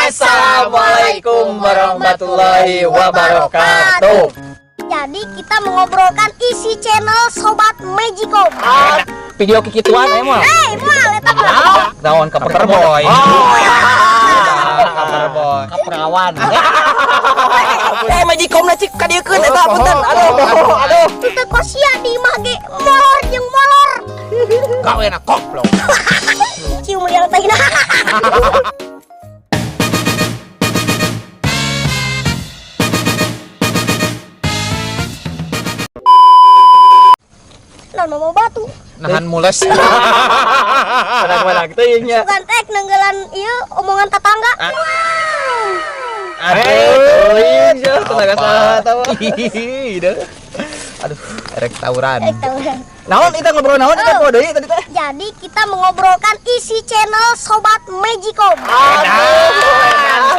Assalamualaikum warahmatullahi wabarakatuh. Jadi kita mengobrolkan isi channel Sobat Magicom. Video kikituan emang. Mal eta mah. Daun kaper boy. Kaper boy. Kaperawan. Magicom na cik kadiekeun eta punten. Aduh. Kita kosia di imah ge molor jeung molor. Gawena koplok. Cium liang teh. Mau batu Nahan mules. Kadang-kadang teuing nya. bukan tek nenggelan ieu omongan tetangga. Aduh, teuing nya tenaga saha tawa. Aduh, erek tawuran. Naon kita ngobrol naon kita poe deui tadi teh? Jadi kita mengobrolkan isi channel Sobat Magicom.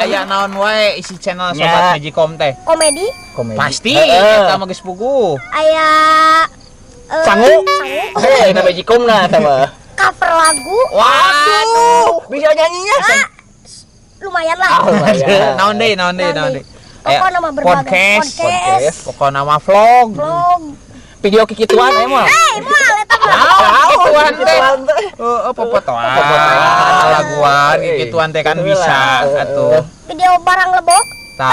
Aya naon wae isi channel Sobat Magicom teh? Komedi, Pasti eta mah geus puguh. aya Sangu. Heh, na Magicom na eta mah. cover lagu. Waduh, bisa nyanyinya? Lumayan lah. Naon deui? Pokoknya mah berbagai Podcast, pokoknya mah vlog. Video kikituan emang. Mal eta mah. Kikituan teh. Heeh, popotoan. Laguan kikituan teh kan bisa atuh. Video barang lebok. Tah,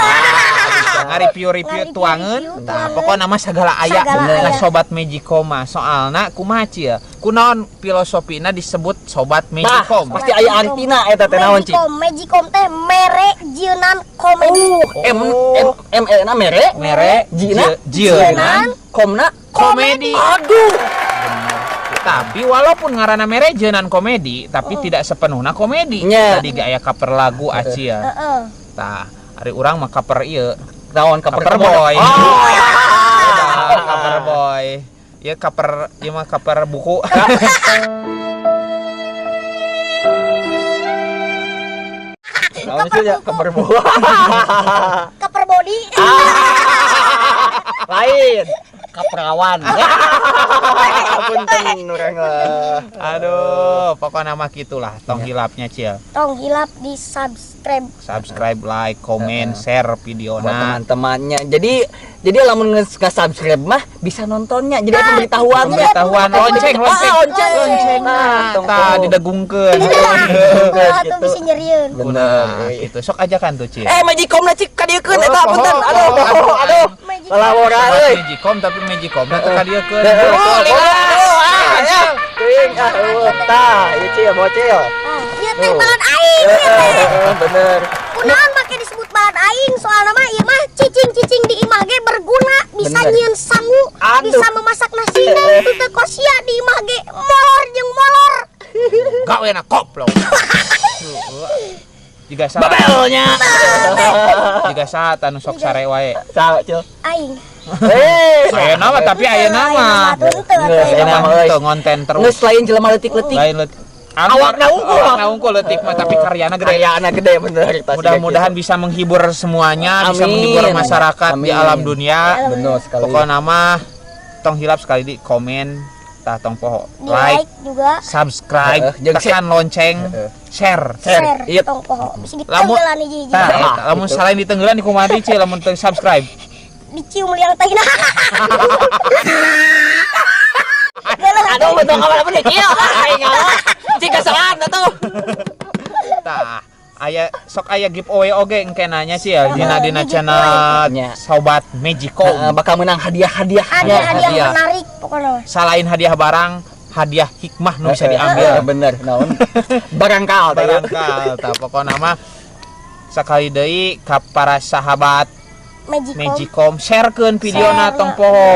nge-review tuangeun. Tah, pokoknya mah sagala aya na Sobat Magicom mah. Soalna kumaha cieu? Kunaon filosofina disebut Sobat Magicom? Pasti aya antina eta teh naon cik? Magicom teh mere jeunan komedi. Na mere jeunan komna komedi. Aduh. Tapi walaupun ngaranna mere jeunan komedi, tapi tidak sepenuhna komedi. Nya. Tadi ge aya cover lagu acia. Heeh. Tah, ari urang mah cover ieu. Naon Cover boy. Cover boy. Ieu cover, ieu mah cover buku. Naon sih ya kabar buah. Cover body. Lain. Kaperawan. Punten urang lah. Aduh, pokoknya mah gitulah. Tong hilapnya Cil. Tong hilap di subscribe. Subscribe, like, comment, share Buat videona. teman-temannya. Jadi lamun nge-subscribe mah bisa nontonnya. Jadi ada pemberitahuannya. Pemberitahuan lonceng. Lonceng. Nah, Tah didegungkeun. Atau bisa nyerieun. Bener. Gitu. Sok ajakan tuh Cil. Magicom na cik kadiekeun eta punten. Aduh. Lalawara euy. Magicom tapi Magicom teh kadiekeun. Tah, ieu Cil bocil. Ieu teh balan aing. Bener. Kunaon make disebut balan aing? Soalna mah ieu mah cicing-cicing di imah ge berguna, bisa Bener. nyieun sangu, Aduh. bisa memasak nasi. Itu teh kosia di imah ge molor jeung molor. Gawena koplok. Jika saat Babelnya. jika saat anu sok sare wae. Saha Cil? Aing. Aya nama tapi aya nama. Teu ngonten terus. Geus lain jelema leutik-leutik. Lain leutik. Awakna unggul. Awakna unggul leutik mah tapi karyana gede. Karyana gede bener. Mudah-mudahan bisa menghibur semuanya, bisa Amin. menghibur masyarakat di Amin. alam dunia. Bener sekali. Pokoknya nama tong hilap sekali di komen, tah tong poho, Di like, like juga, subscribe, jeung tekan lonceng, share. share. Iya. Tong poho. Bisa Lamun- ditenggelan hiji-hiji. Tah, eta, lamun salain di tenggelan di kumaha Cil lamun teu subscribe. Dicium liang teh. Aduh, betul kabar apa nih? Iya, aing ngalah. Jika salah atuh. Tah, sok aya giveaway oge engke nanya sih ya dina channel Nya. Sobat Magicom. Bakal menang hadiah-hadiah. Hadiah menarik pokoknya. Selain hadiah barang, hadiah hikmah nu bisa diambil. Bener, naon? Barangkal teh. Barangkal tah pokona mah sakali deui ka para sahabat Magicom sharekeun videona Share, tong ya. poho.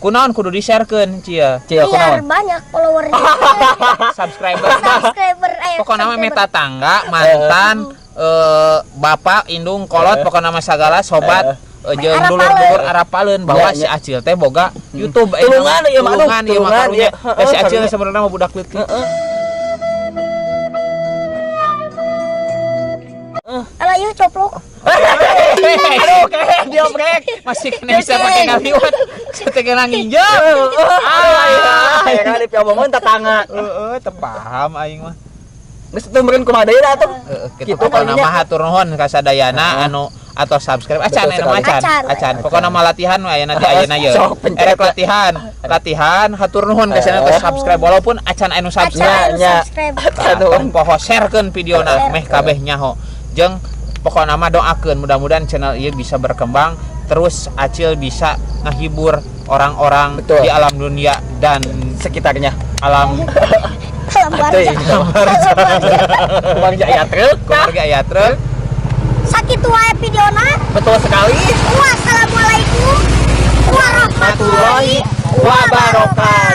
Kunaon kudu di-sharekeun cia. Cil Biar kunaon? banyak followernya. Subscriber. Subscriber Pokoknya mah meta tangga, mantan, bapak, indung, kolot, pokoknya mah sagala sobat jeung dulur-dulur arapaleun bahwa si Acil teh boga YouTube. Tulungan ieu mah, tulungan ieu mah tulungan, karunya. iya. Si Acil sebenarnya mah budak leutik. Alah ieu coplok. Aduh, kayak dia break. Masih kena bisa pakai ngaliwat. Setengah nginjam. Ya kan dipiomongan tetangga. Teu paham aing mah. Geus tumeureun kumaha deui lah atuh. Kita Gitu pokoknya kalinya. mah hatur nuhun ka sadayana anu atau subscribe acan Betul anu sekali. acan pokoknya mah latihan we aya nanti ayeuna ye Sok pencet. erek latihan hatur nuhun ka sana subscribe walaupun acan anu subscribe nya. tong poho sharekeun videona meh kabeh nyaho jeung pokokna mah doakeun mudah-mudahan channel ieu bisa berkembang terus Acil bisa ngehibur orang-orang Betul. di alam dunia dan Sekitarnya. alam Teh, Bang Jaya truk. keluarga aya truk. Sakit wae videona. Betul sekali. Wassalamualaikum warahmatullahi Warahmatullahi wabarakatuh.